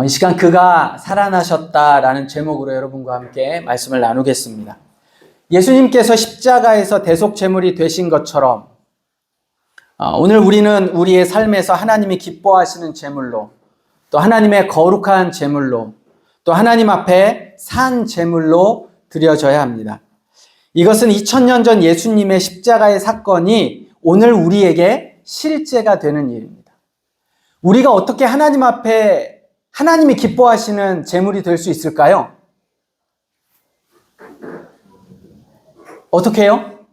이 시간 그가 살아나셨다라는 제목으로 여러분과 함께 말씀을 나누겠습니다. 예수님께서 십자가에서 대속제물이 되신 것처럼 오늘 우리는 우리의 삶에서 하나님이 기뻐하시는 제물로, 또 하나님의 거룩한 제물로, 또 하나님 앞에 산 제물로 드려져야 합니다. 이것은 2000년 전 예수님의 십자가의 사건이 오늘 우리에게 실제가 되는 일입니다. 우리가 어떻게 하나님 앞에 하나님이 기뻐하시는 제물이 될 수 있을까요? 어떻게 해요?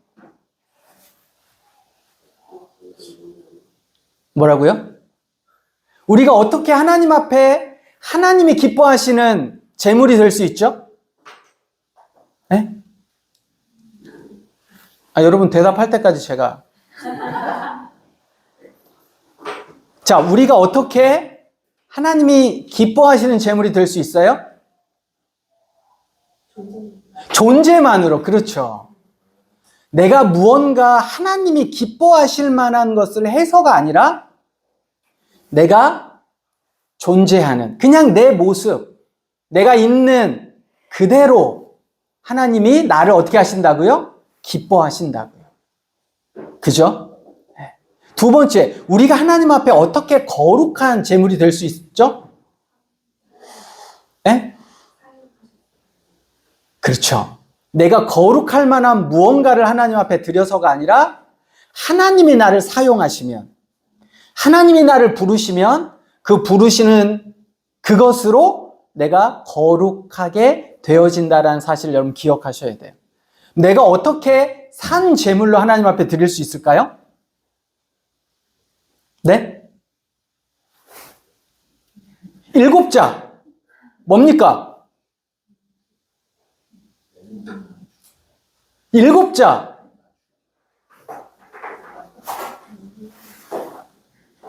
뭐라고요? 우리가 어떻게 하나님 앞에 하나님이 기뻐하시는 제물이 될 수 있죠? 네? 여러분 대답할 때까지 제가 자, 우리가 어떻게 하나님이 기뻐하시는 제물이 될 수 있어요? 존재만으로, 그렇죠. 내가 무언가 하나님이 기뻐하실 만한 것을 해서가 아니라 내가 존재하는, 그냥 내 모습, 내가 있는 그대로 하나님이 나를 어떻게 하신다고요? 기뻐하신다고요. 그죠? 두 번째, 우리가 하나님 앞에 어떻게 거룩한 제물이 될 수 있죠? 네? 그렇죠. 내가 거룩할 만한 무언가를 하나님 앞에 드려서가 아니라 하나님이 나를 사용하시면, 하나님이 나를 부르시면 그 부르시는 그것으로 내가 거룩하게 되어진다는 사실을 여러분 기억하셔야 돼요. 내가 어떻게 산 제물로 하나님 앞에 드릴 수 있을까요? 네? 7자. 뭡니까? 7자.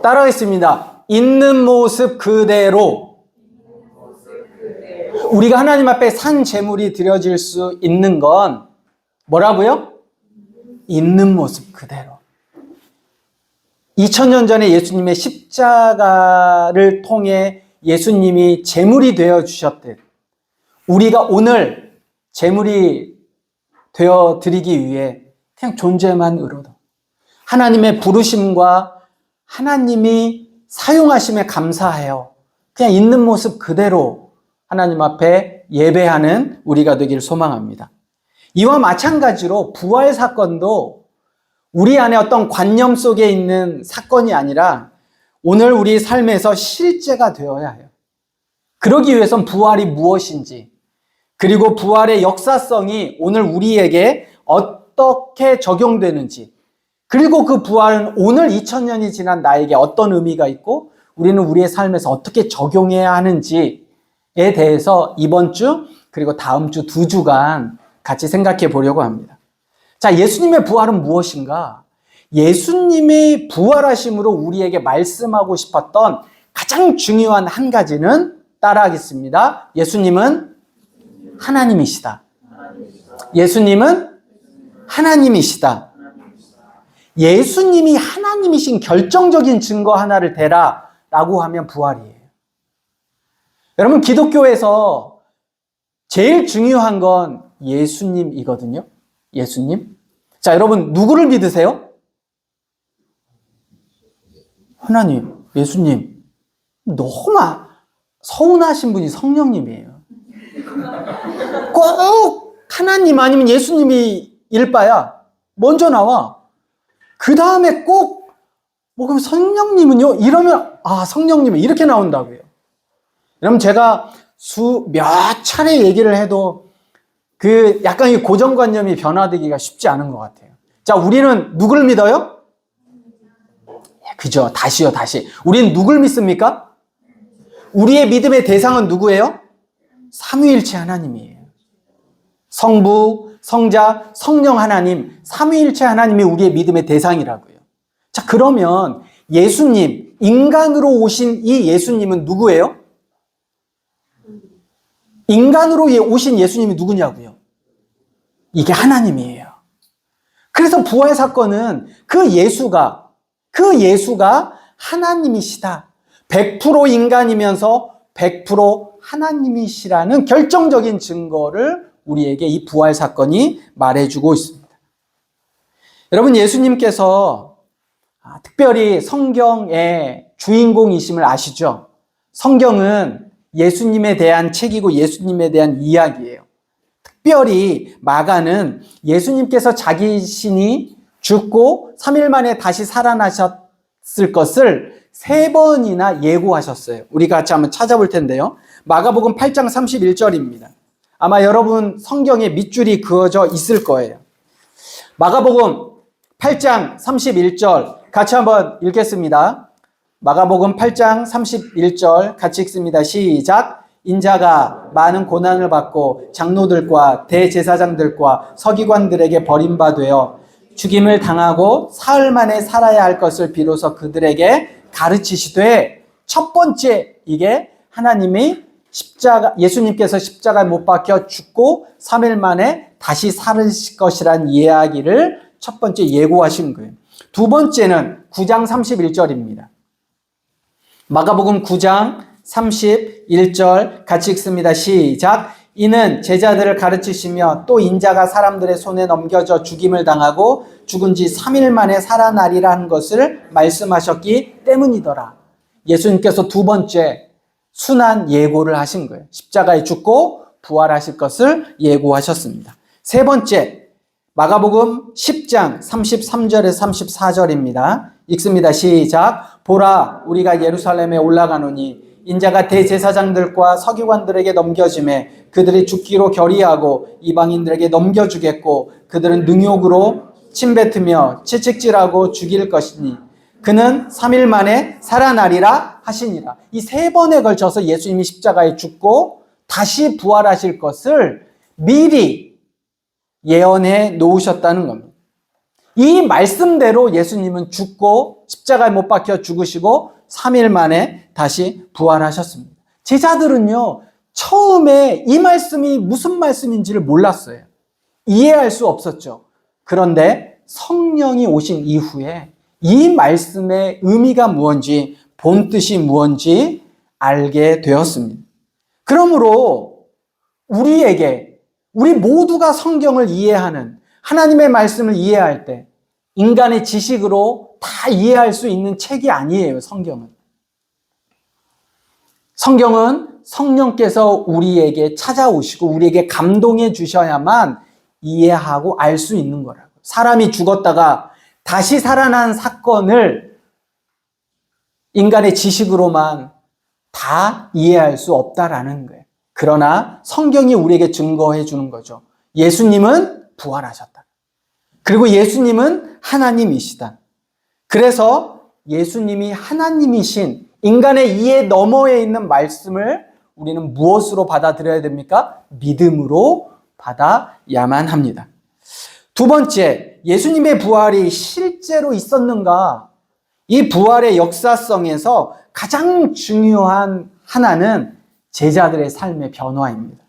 따라하겠습니다. 있는 모습 그대로. 우리가 하나님 앞에 산 제물이 드려질 수 있는 건 뭐라고요? 있는 모습 그대로. 2000년 전에 예수님의 십자가를 통해 예수님이 제물이 되어 주셨듯 우리가 오늘 제물이 되어 드리기 위해 그냥 존재만으로도 하나님의 부르심과 하나님이 사용하심에 감사하여 그냥 있는 모습 그대로 하나님 앞에 예배하는 우리가 되기를 소망합니다. 이와 마찬가지로 부활 사건도 우리 안에 어떤 관념 속에 있는 사건이 아니라 오늘 우리 삶에서 실제가 되어야 해요. 그러기 위해선 부활이 무엇인지, 그리고 부활의 역사성이 오늘 우리에게 어떻게 적용되는지, 그리고 그 부활은 오늘 2000년이 지난 나에게 어떤 의미가 있고 우리는 우리의 삶에서 어떻게 적용해야 하는지에 대해서 이번 주 그리고 다음 주 2주간 같이 생각해 보려고 합니다. 자, 예수님의 부활은 무엇인가? 예수님의 부활하심으로 우리에게 말씀하고 싶었던 가장 중요한 한 가지는 따라하겠습니다. 예수님은 하나님이시다. 예수님은 하나님이시다. 예수님이 하나님이신 결정적인 증거 하나를 대라라고 하면 부활이에요. 여러분, 기독교에서 제일 중요한 건 예수님이거든요. 예수님. 자, 여러분 누구를 믿으세요? 하나님, 예수님. 너무 서운하신 분이 성령님이에요. 꼭 하나님 아니면 예수님이 일 바야 먼저 나와. 그 다음에 꼭 그럼 성령님은요? 이러면 성령님은 이렇게 나온다고요. 여러분, 제가 몇 차례 얘기를 해도 약간 이 고정관념이 변화되기가 쉽지 않은 것 같아요. 자, 우리는 누구를 믿어요? 그죠? 다시. 우리는 누굴 믿습니까? 우리의 믿음의 대상은 누구예요? 삼위일체 하나님이에요. 성부, 성자, 성령 하나님, 삼위일체 하나님이 우리의 믿음의 대상이라고요. 자, 그러면 예수님, 인간으로 오신 이 예수님은 누구예요? 인간으로 오신 예수님이 누구냐고요? 이게 하나님이에요. 그래서 부활 사건은 그 예수가 하나님이시다. 100% 인간이면서 100% 하나님이시라는 결정적인 증거를 우리에게 이 부활 사건이 말해주고 있습니다. 여러분, 예수님께서 특별히 성경의 주인공이심을 아시죠? 성경은 예수님에 대한 책이고 예수님에 대한 이야기예요. 특별히 마가는 예수님께서 자신이 죽고 3일 만에 다시 살아나셨을 것을 3번이나 예고하셨어요. 우리가 같이 한번 찾아볼 텐데요. 마가복음 8장 31절입니다. 아마 여러분 성경에 밑줄이 그어져 있을 거예요. 마가복음 8장 31절 같이 한번 읽겠습니다. 마가복음 8장 31절 같이 읽습니다. 시작. 인자가 많은 고난을 받고 장로들과 대제사장들과 서기관들에게 버림받아 죽임을 당하고 사흘 만에 살아야 할 것을 비로소 그들에게 가르치시되, 첫 번째, 이게 하나님이 예수님께서 십자가에 못 박혀 죽고 3일 만에 다시 살으실 것이란 이야기를 첫 번째 예고하신 거예요. 두 번째는 9장 31절입니다. 마가복음 9장 31절 같이 읽습니다. 시작. 이는 제자들을 가르치시며 또 인자가 사람들의 손에 넘겨져 죽임을 당하고 죽은 지 3일 만에 살아나리라는 것을 말씀하셨기 때문이더라. 예수님께서 두 번째 순한 예고를 하신 거예요. 십자가에 죽고 부활하실 것을 예고하셨습니다. 세 번째, 마가복음 10장 33절에서 34절입니다. 읽습니다. 시작. 보라, 우리가 예루살렘에 올라가노니 인자가 대제사장들과 서기관들에게 넘겨짐에 그들이 죽기로 결의하고 이방인들에게 넘겨주겠고 그들은 능욕으로 침뱉으며 채찍질하고 죽일 것이니 그는 3일 만에 살아나리라 하시니라. 이 3번에 걸쳐서 예수님이 십자가에 죽고 다시 부활하실 것을 미리 예언해 놓으셨다는 겁니다. 이 말씀대로 예수님은 죽고 십자가에 못 박혀 죽으시고 3일 만에 다시 부활하셨습니다. 제자들은요, 처음에 이 말씀이 무슨 말씀인지를 몰랐어요. 이해할 수 없었죠. 그런데 성령이 오신 이후에 이 말씀의 의미가 무엇인지, 본뜻이 무엇인지 알게 되었습니다. 그러므로 우리 모두가 성경을 이해하는, 하나님의 말씀을 이해할 때 인간의 지식으로 다 이해할 수 있는 책이 아니에요. 성경은 성령께서 우리에게 찾아오시고 우리에게 감동해 주셔야만 이해하고 알 수 있는 거라고. 사람이 죽었다가 다시 살아난 사건을 인간의 지식으로만 다 이해할 수 없다라는 거예요. 그러나 성경이 우리에게 증거해 주는 거죠. 예수님은 부활하셨다. 그리고 예수님은 하나님이시다. 그래서 예수님이 하나님이신 인간의 이해 너머에 있는 말씀을 우리는 무엇으로 받아들여야 됩니까? 믿음으로 받아야만 합니다. 두 번째, 예수님의 부활이 실제로 있었는가? 이 부활의 역사성에서 가장 중요한 하나는 제자들의 삶의 변화입니다.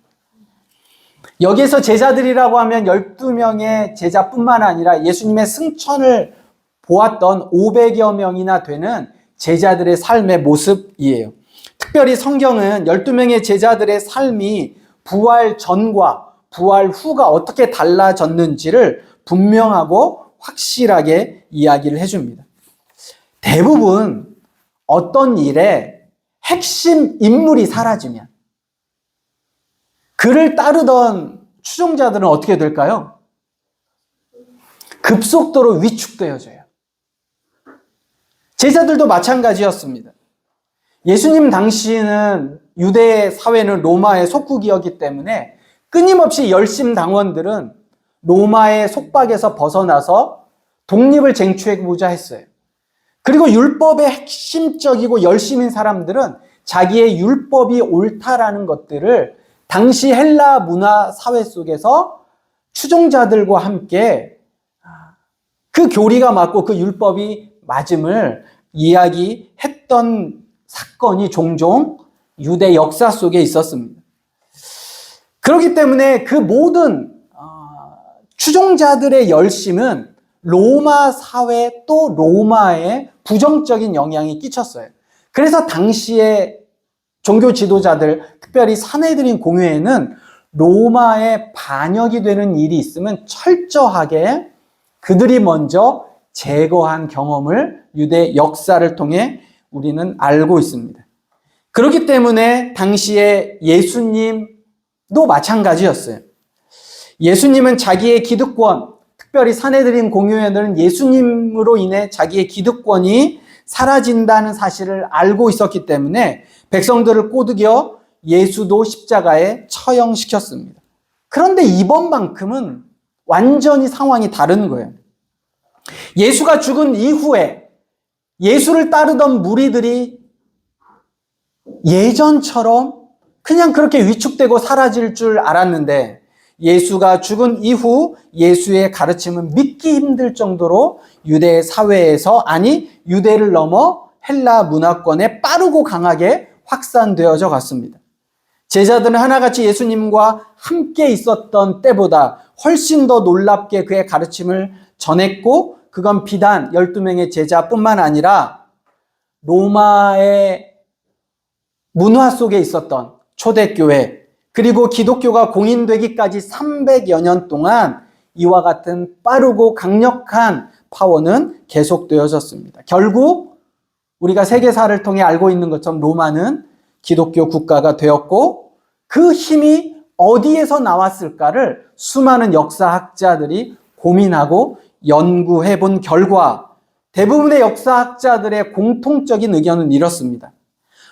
여기에서 제자들이라고 하면 12명의 제자뿐만 아니라 예수님의 승천을 보았던 500여 명이나 되는 제자들의 삶의 모습이에요. 특별히 성경은 12명의 제자들의 삶이 부활 전과 부활 후가 어떻게 달라졌는지를 분명하고 확실하게 이야기를 해줍니다. 대부분 어떤 일에 핵심 인물이 사라지면 그를 따르던 추종자들은 어떻게 될까요? 급속도로 위축되어져요. 제자들도 마찬가지였습니다. 예수님 당시에는 유대 사회는 로마의 속국이었기 때문에 끊임없이 열심당원들은 로마의 속박에서 벗어나서 독립을 쟁취해보자 했어요. 그리고 율법의 핵심적이고 열심인 사람들은 자기의 율법이 옳다라는 것들을 당시 헬라 문화 사회 속에서 추종자들과 함께 그 교리가 맞고 그 율법이 맞음을 이야기했던 사건이 종종 유대 역사 속에 있었습니다. 그렇기 때문에 그 모든 추종자들의 열심은 로마 사회 또 로마에 부정적인 영향이 끼쳤어요. 그래서 당시에 종교 지도자들, 특별히 산헤드린 공회에는 로마의 반역이 되는 일이 있으면 철저하게 그들이 먼저 제거한 경험을 유대 역사를 통해 우리는 알고 있습니다. 그렇기 때문에 당시에 예수님도 마찬가지였어요. 예수님은 자기의 기득권, 특별히 산헤드린 공회에는 예수님으로 인해 자기의 기득권이 사라진다는 사실을 알고 있었기 때문에 백성들을 꼬드겨 예수도 십자가에 처형시켰습니다. 그런데 이번만큼은 완전히 상황이 다른 거예요. 예수가 죽은 이후에 예수를 따르던 무리들이 예전처럼 그냥 그렇게 위축되고 사라질 줄 알았는데 예수가 죽은 이후 예수의 가르침은 믿기 힘들 정도로 유대 사회에서, 아니 유대를 넘어 헬라 문화권에 빠르고 강하게 확산되어져 갔습니다. 제자들은 하나같이 예수님과 함께 있었던 때보다 훨씬 더 놀랍게 그의 가르침을 전했고, 그건 비단 12명의 제자뿐만 아니라 로마의 문화 속에 있었던 초대교회, 그리고 기독교가 공인되기까지 300여 년 동안 이와 같은 빠르고 강력한 파워는 계속되어졌습니다. 결국 우리가 세계사를 통해 알고 있는 것처럼 로마는 기독교 국가가 되었고, 그 힘이 어디에서 나왔을까를 수많은 역사학자들이 고민하고 연구해 본 결과 대부분의 역사학자들의 공통적인 의견은 이렇습니다.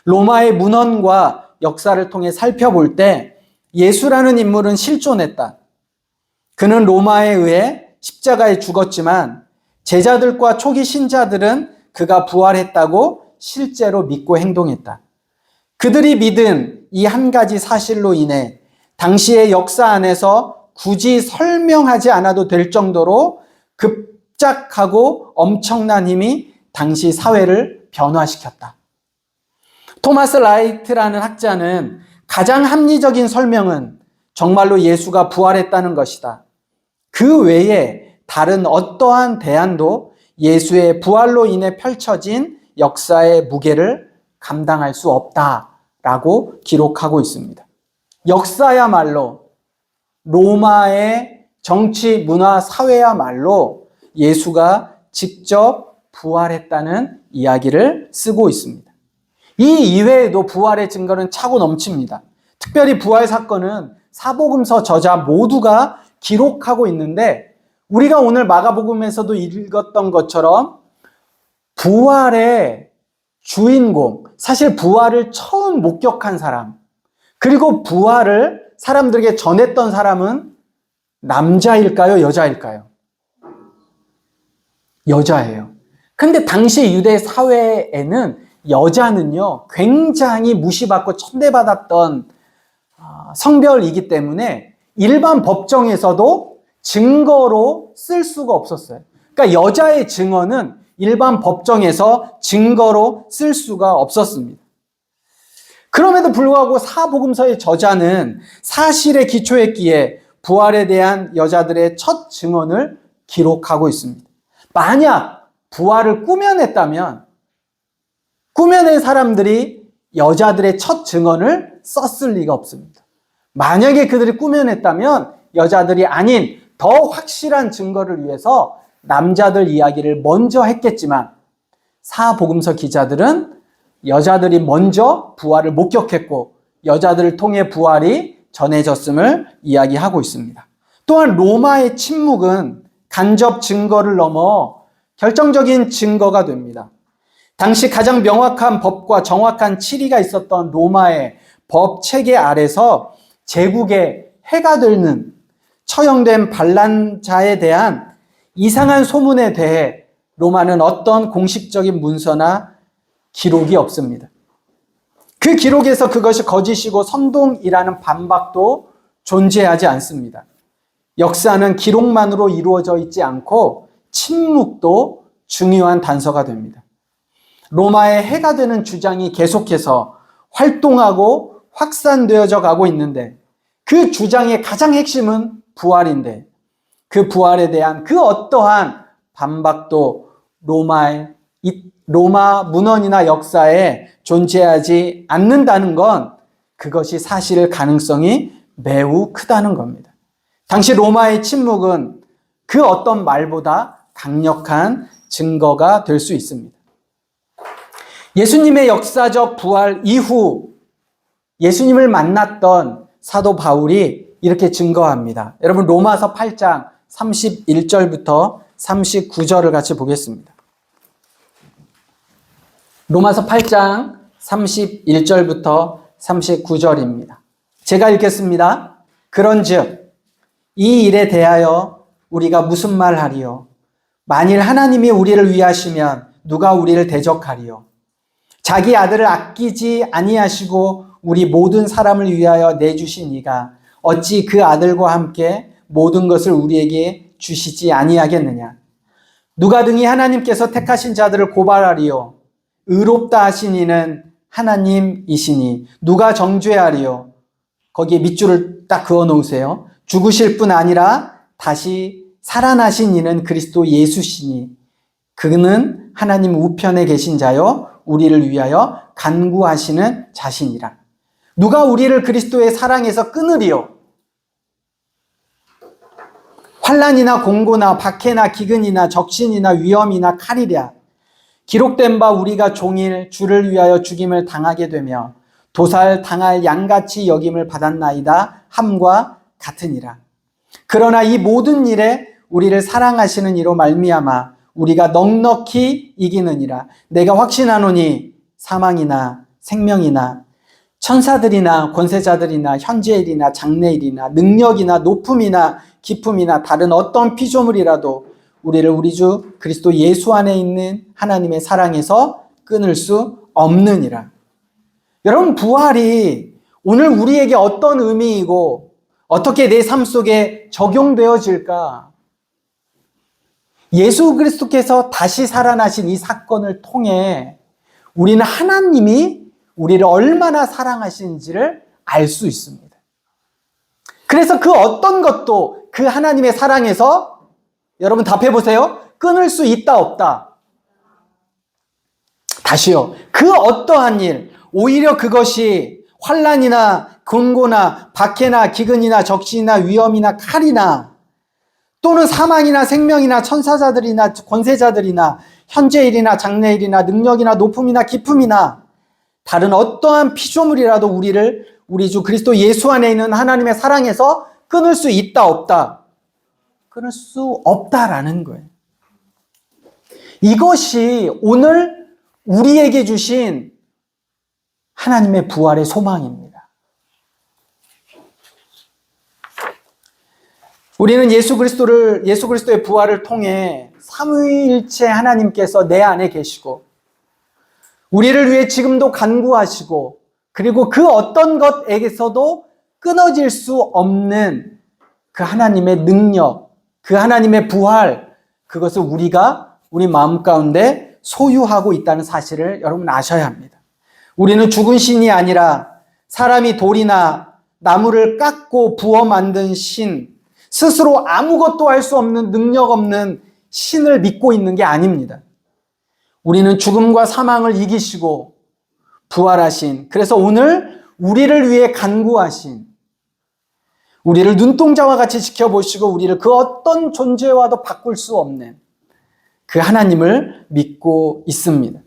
로마의 문헌과 역사를 통해 살펴볼 때 예수라는 인물은 실존했다. 그는 로마에 의해 십자가에 죽었지만 제자들과 초기 신자들은 그가 부활했다고 실제로 믿고 행동했다. 그들이 믿은 이 한 가지 사실로 인해 당시의 역사 안에서 굳이 설명하지 않아도 될 정도로 급작하고 엄청난 힘이 당시 사회를 변화시켰다. 토마스 라이트라는 학자는 가장 합리적인 설명은 정말로 예수가 부활했다는 것이다. 그 외에 다른 어떠한 대안도 예수의 부활로 인해 펼쳐진 역사의 무게를 감당할 수 없다라고 기록하고 있습니다. 역사야말로, 로마의 정치, 문화, 사회야말로 예수가 직접 부활했다는 이야기를 쓰고 있습니다. 이 이외에도 부활의 증거는 차고 넘칩니다. 특별히 부활 사건은 사복음서 저자 모두가 기록하고 있는데, 우리가 오늘 마가복음에서도 읽었던 것처럼 부활의 주인공, 사실 부활을 처음 목격한 사람, 그리고 부활을 사람들에게 전했던 사람은 남자일까요? 여자일까요? 여자예요. 근데 당시 유대 사회에는 여자는요, 굉장히 무시받고 천대받았던 성별이기 때문에 일반 법정에서도 증거로 쓸 수가 없었어요. 그러니까 여자의 증언은 일반 법정에서 증거로 쓸 수가 없었습니다. 그럼에도 불구하고 사복음서의 저자는 사실에 기초했기에 부활에 대한 여자들의 첫 증언을 기록하고 있습니다. 만약 부활을 꾸며냈다면 꾸며낸 사람들이 여자들의 첫 증언을 썼을 리가 없습니다. 만약에 그들이 꾸며냈다면 여자들이 아닌 더 확실한 증거를 위해서 남자들 이야기를 먼저 했겠지만, 사복음서 기자들은 여자들이 먼저 부활을 목격했고 여자들을 통해 부활이 전해졌음을 이야기하고 있습니다. 또한 로마의 침묵은 간접 증거를 넘어 결정적인 증거가 됩니다. 당시 가장 명확한 법과 정확한 치리가 있었던 로마의 법 체계 아래서 제국의 해가 되는 처형된 반란자에 대한 이상한 소문에 대해 로마는 어떤 공식적인 문서나 기록이 없습니다. 그 기록에서 그것이 거짓이고 선동이라는 반박도 존재하지 않습니다. 역사는 기록만으로 이루어져 있지 않고 침묵도 중요한 단서가 됩니다. 로마의 해가 되는 주장이 계속해서 활동하고 확산되어져 가고 있는데, 그 주장의 가장 핵심은 부활인데, 그 부활에 대한 그 어떠한 반박도 로마 문헌이나 역사에 존재하지 않는다는 건 그것이 사실 가능성이 매우 크다는 겁니다. 당시 로마의 침묵은 그 어떤 말보다 강력한 증거가 될 수 있습니다. 예수님의 역사적 부활 이후 예수님을 만났던 사도 바울이 이렇게 증거합니다. 여러분 로마서 8장 31절부터 39절을 같이 보겠습니다. 로마서 8장 31절부터 39절입니다. 제가 읽겠습니다. 그런즉 이 일에 대하여 우리가 무슨 말하리요? 만일 하나님이 우리를 위하시면 누가 우리를 대적하리요? 자기 아들을 아끼지 아니하시고 우리 모든 사람을 위하여 내주신 이가 어찌 그 아들과 함께 모든 것을 우리에게 주시지 아니하겠느냐? 누가 등이 하나님께서 택하신 자들을 고발하리요? 의롭다 하신 이는 하나님이시니 누가 정죄하리요? 거기에 밑줄을 딱 그어 놓으세요. 죽으실 뿐 아니라 다시 살아나신 이는 그리스도 예수시니 그는 하나님 우편에 계신 자요 우리를 위하여 간구하시는 자신이라. 누가 우리를 그리스도의 사랑에서 끊으리요? 환난이나 공고나 박해나 기근이나 적신이나 위험이나 칼이랴. 기록된 바 우리가 종일 주를 위하여 죽임을 당하게 되며 도살 당할 양같이 여김을 받았나이다 함과 같으니라. 그러나 이 모든 일에 우리를 사랑하시는 이로 말미암아 우리가 넉넉히 이기느니라. 내가 확신하노니 사망이나 생명이나 천사들이나 권세자들이나 현재일이나 장래일이나 능력이나 높음이나 기품이나 다른 어떤 피조물이라도 우리를 우리 주 그리스도 예수 안에 있는 하나님의 사랑에서 끊을 수 없느니라. 여러분 부활이 오늘 우리에게 어떤 의미이고 어떻게 내 삶 속에 적용되어질까? 예수 그리스도께서 다시 살아나신 이 사건을 통해 우리는 하나님이 우리를 얼마나 사랑하시는지를 알 수 있습니다. 그래서 그 어떤 것도 그 하나님의 사랑에서 여러분 답해보세요. 끊을 수 있다 없다? 다시요. 그 어떠한 일, 오히려 그것이 환난이나 근고나 박해나 기근이나 적신이나 위험이나 칼이나 또는 사망이나 생명이나 천사자들이나 권세자들이나 현재일이나 장래일이나 능력이나 높음이나 기품이나 다른 어떠한 피조물이라도 우리를 우리 주 그리스도 예수 안에 있는 하나님의 사랑에서 끊을 수 있다 없다? 끊을 수 없다라는 거예요. 이것이 오늘 우리에게 주신 하나님의 부활의 소망입니다. 우리는 예수 그리스도의 부활을 통해 삼위일체 하나님께서 내 안에 계시고 우리를 위해 지금도 간구하시고 그리고 그 어떤 것에게서도 끊어질 수 없는 그 하나님의 능력, 그 하나님의 부활, 그것을 우리가 우리 마음 가운데 소유하고 있다는 사실을 여러분 아셔야 합니다. 우리는 죽은 신이 아니라 사람이 돌이나 나무를 깎고 부어 만든 신, 스스로 아무것도 할 수 없는 능력 없는 신을 믿고 있는 게 아닙니다. 우리는 죽음과 사망을 이기시고 부활하신, 그래서 오늘 우리를 위해 간구하신, 우리를 눈동자와 같이 지켜보시고 우리를 그 어떤 존재와도 바꿀 수 없는 그 하나님을 믿고 있습니다.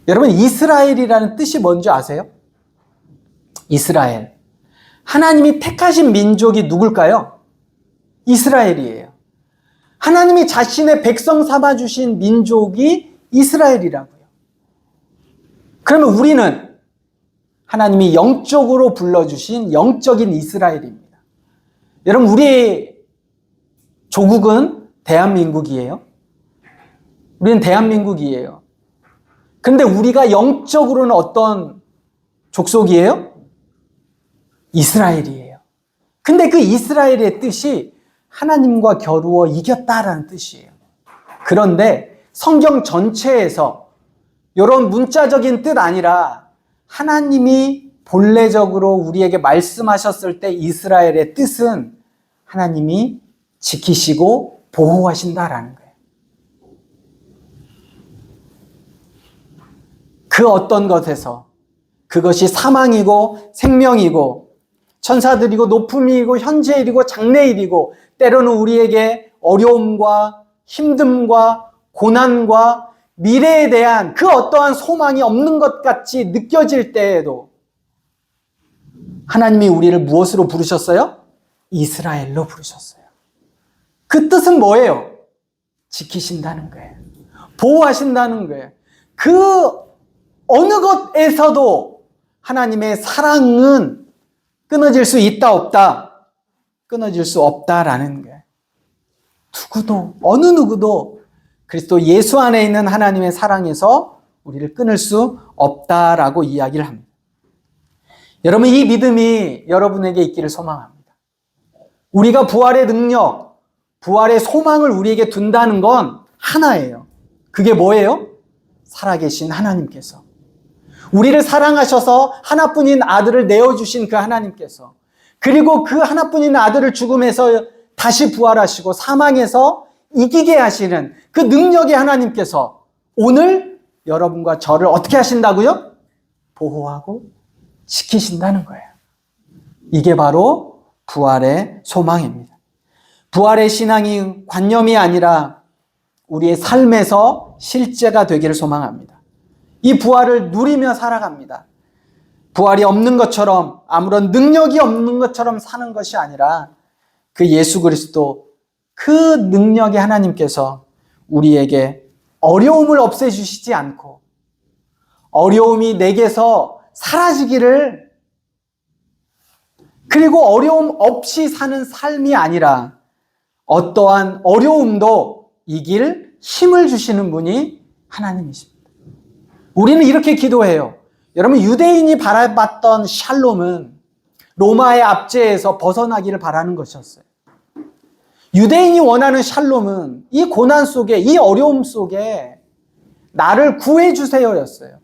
여러분 이스라엘이라는 뜻이 뭔지 아세요? 이스라엘. 하나님이 택하신 민족이 누굴까요? 이스라엘이에요. 하나님이 자신의 백성 삼아주신 민족이 이스라엘이라고요. 그러면 우리는 하나님이 영적으로 불러주신 영적인 이스라엘입니다. 여러분 우리의 조국은 대한민국이에요. 우리는 대한민국이에요. 근데 우리가 영적으로는 어떤 족속이에요? 이스라엘이에요. 근데 그 이스라엘의 뜻이 하나님과 겨루어 이겼다라는 뜻이에요. 그런데 성경 전체에서 이런 문자적인 뜻 아니라 하나님이 본래적으로 우리에게 말씀하셨을 때 이스라엘의 뜻은 하나님이 지키시고 보호하신다라는 거예요. 그 어떤 것에서 그것이 사망이고 생명이고 천사들이고 높음이고 현재일이고 장래일이고 때로는 우리에게 어려움과 힘듦과 고난과 미래에 대한 그 어떠한 소망이 없는 것 같이 느껴질 때에도 하나님이 우리를 무엇으로 부르셨어요? 이스라엘로 부르셨어요. 그 뜻은 뭐예요? 지키신다는 거예요. 보호하신다는 거예요. 그 어느 것에서도 하나님의 사랑은 끊어질 수 있다 없다? 끊어질 수 없다라는 거예요. 누구도 어느 누구도 그리스도 예수 안에 있는 하나님의 사랑에서 우리를 끊을 수 없다라고 이야기를 합니다. 여러분, 이 믿음이 여러분에게 있기를 소망합니다. 우리가 부활의 능력, 부활의 소망을 우리에게 둔다는 건 하나예요. 그게 뭐예요? 살아계신 하나님께서. 우리를 사랑하셔서 하나뿐인 아들을 내어주신 그 하나님께서, 그리고 그 하나뿐인 아들을 죽음에서 다시 부활하시고 사망에서 이기게 하시는 그 능력의 하나님께서 오늘 여러분과 저를 어떻게 하신다고요? 보호하고 지키신다는 거예요. 이게 바로 부활의 소망입니다. 부활의 신앙이 관념이 아니라 우리의 삶에서 실제가 되기를 소망합니다. 이 부활을 누리며 살아갑니다. 부활이 없는 것처럼, 아무런 능력이 없는 것처럼 사는 것이 아니라 그 예수 그리스도, 그 능력의 하나님께서 우리에게 어려움을 없애주시지 않고 어려움이 내게서 사라지기를, 그리고 어려움 없이 사는 삶이 아니라 어떠한 어려움도 이길 힘을 주시는 분이 하나님이십니다. 우리는 이렇게 기도해요. 여러분, 유대인이 바라봤던 샬롬은 로마의 압제에서 벗어나기를 바라는 것이었어요. 유대인이 원하는 샬롬은 이 고난 속에, 이 어려움 속에 나를 구해주세요였어요.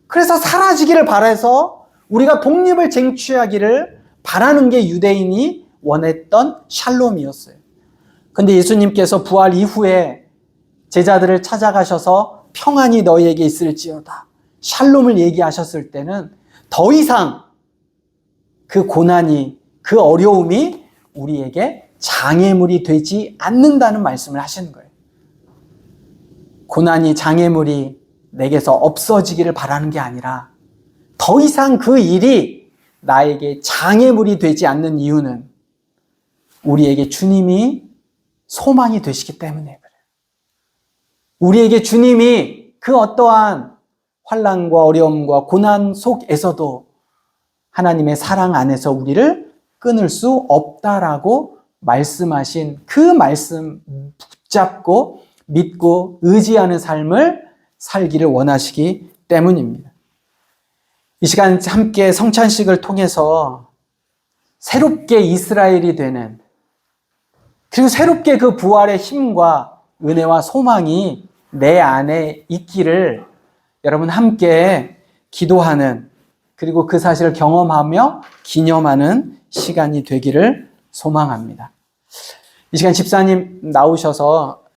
그래서 사라지기를 바라서 우리가 독립을 쟁취하기를 바라는 게 유대인이 원했던 샬롬이었어요. 근데 예수님께서 부활 이후에 제자들을 찾아가셔서 평안이 너희에게 있을지어다, 샬롬을 얘기하셨을 때는 더 이상 그 고난이, 그 어려움이 우리에게 장애물이 되지 않는다는 말씀을 하시는 거예요. 고난이, 장애물이 내게서 없어지기를 바라는 게 아니라 더 이상 그 일이 나에게 장애물이 되지 않는 이유는 우리에게 주님이 소망이 되시기 때문에 그래요. 우리에게 주님이 그 어떠한 환난과 어려움과 고난 속에서도 하나님의 사랑 안에서 우리를 끊을 수 없다라고 말씀하신 그 말씀 붙잡고 믿고 의지하는 삶을 살기를 원하시기 때문입니다. 이 시간 함께 성찬식을 통해서 새롭게 이스라엘이 되는, 그리고 새롭게 그 부활의 힘과 은혜와 소망이 내 안에 있기를 여러분 함께 기도하는, 그리고 그 사실을 경험하며 기념하는 시간이 되기를 소망합니다. 이 시간 집사님 나오셔서